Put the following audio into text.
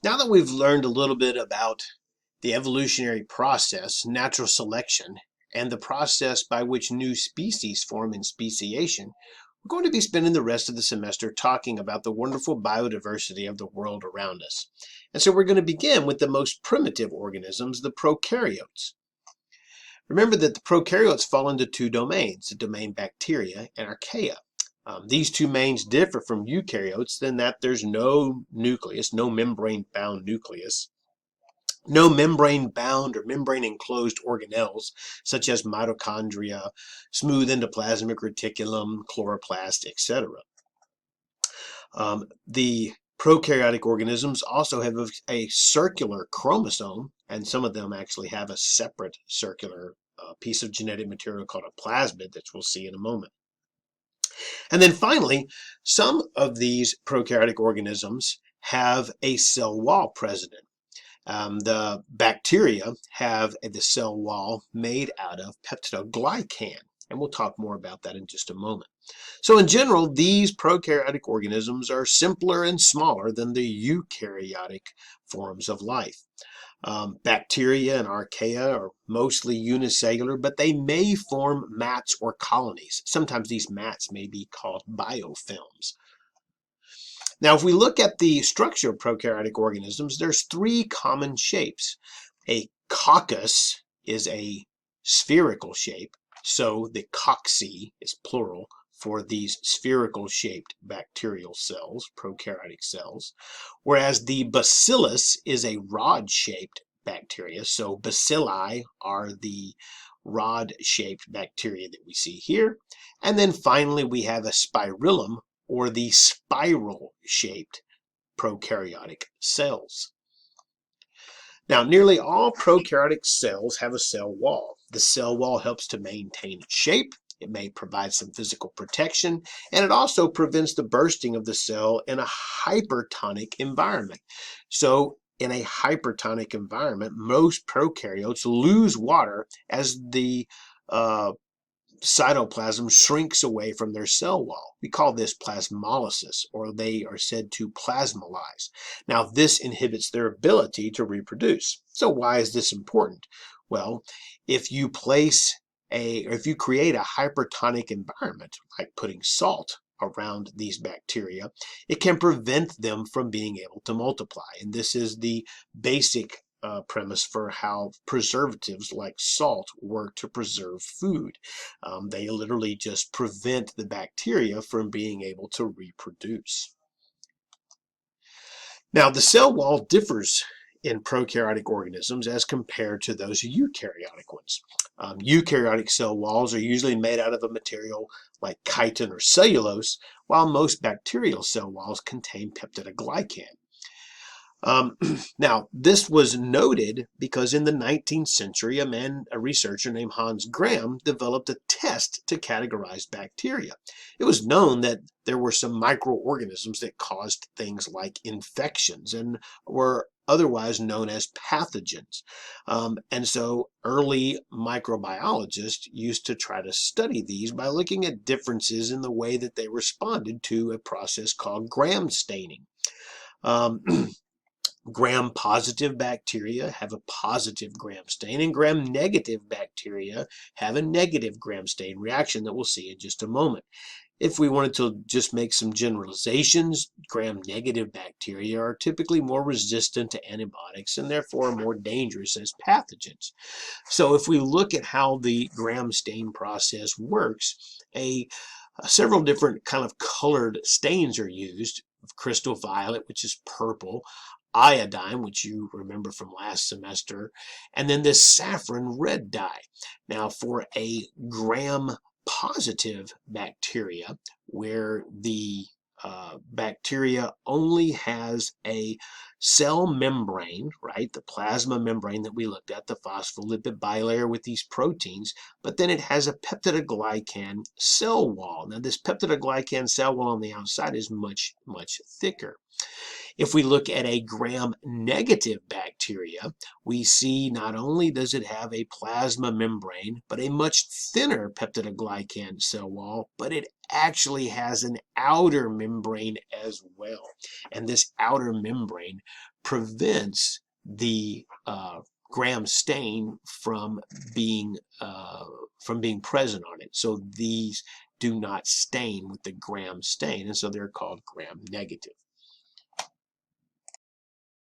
Now that we've learned a little bit about the evolutionary process, natural selection, and the process by which new species form in speciation, we're going to be spending the rest of the semester talking about the wonderful biodiversity of the world around us. And so we're going to begin with the most primitive organisms, the prokaryotes. Remember that the prokaryotes fall into two domains, the domain bacteria and archaea. These two domains differ from eukaryotes in that there's no nucleus, no membrane-bound nucleus, no membrane-bound or membrane-enclosed organelles such as mitochondria, smooth endoplasmic reticulum, chloroplast, etc. The prokaryotic organisms also have a circular chromosome, and some of them actually have a separate circular piece of genetic material called a plasmid that we'll see in a moment. And then finally, some of these prokaryotic organisms have a cell wall present. The bacteria have the cell wall made out of peptidoglycan, and we'll talk more about that in just a moment. So in general, these prokaryotic organisms are simpler and smaller than the eukaryotic forms of life. Bacteria and archaea are mostly unicellular, but they may form mats or colonies. Sometimes these mats may be called biofilms. Now, if we look at the structure of prokaryotic organisms, there's three common shapes. A coccus is a spherical shape, so the cocci is plural for these spherical shaped bacterial cells, prokaryotic cells, whereas the bacillus is a rod shaped bacteria, so bacilli are the rod shaped bacteria that we see here. And then finally we have a spirillum, or the spiral-shaped prokaryotic cells. Now, nearly all prokaryotic cells have a cell wall. The cell wall helps to maintain its shape. It may provide some physical protection, and it also prevents the bursting of the cell in a hypertonic environment. So, in a hypertonic environment, most prokaryotes lose water as the cytoplasm shrinks away from their cell wall. We call this plasmolysis, or they are said to plasmolyze. Now, this inhibits their ability to reproduce. So why is this important? Well, if you create a hypertonic environment, like putting salt around these bacteria, it can prevent them from being able to multiply. And this is the basic premise for how preservatives like salt work to preserve food. They literally just prevent the bacteria from being able to reproduce. Now, the cell wall differs in prokaryotic organisms as compared to those eukaryotic ones. Eukaryotic cell walls are usually made out of a material like chitin or cellulose, while most bacterial cell walls contain peptidoglycan. Now, this was noted because in the 19th century, a researcher named Hans Gram developed a test to categorize bacteria. It was known that there were some microorganisms that caused things like infections and were otherwise known as pathogens. And so early microbiologists used to try to study these by looking at differences in the way that they responded to a process called Gram staining. Gram-positive bacteria have a positive Gram stain, and Gram-negative bacteria have a negative Gram stain reaction that we'll see in just a moment. If we wanted to just make some generalizations, Gram-negative bacteria are typically more resistant to antibiotics and therefore more dangerous as pathogens. So if we look at how the Gram stain process works, several different kind of colored stains are used. Crystal violet, which is purple, iodine, which you remember from last semester, and then this saffron red dye. Now, for a gram-positive bacteria, where the bacteria only has a cell membrane, right, the plasma membrane that we looked at, the phospholipid bilayer with these proteins, but then it has a peptidoglycan cell wall. Now, this peptidoglycan cell wall on the outside is much, much thicker. If we look at a gram-negative bacteria, we see not only does it have a plasma membrane, but a much thinner peptidoglycan cell wall, but it actually has an outer membrane as well. And this outer membrane prevents the Gram stain from being present on it. So these do not stain with the Gram stain, and so they're called Gram negative.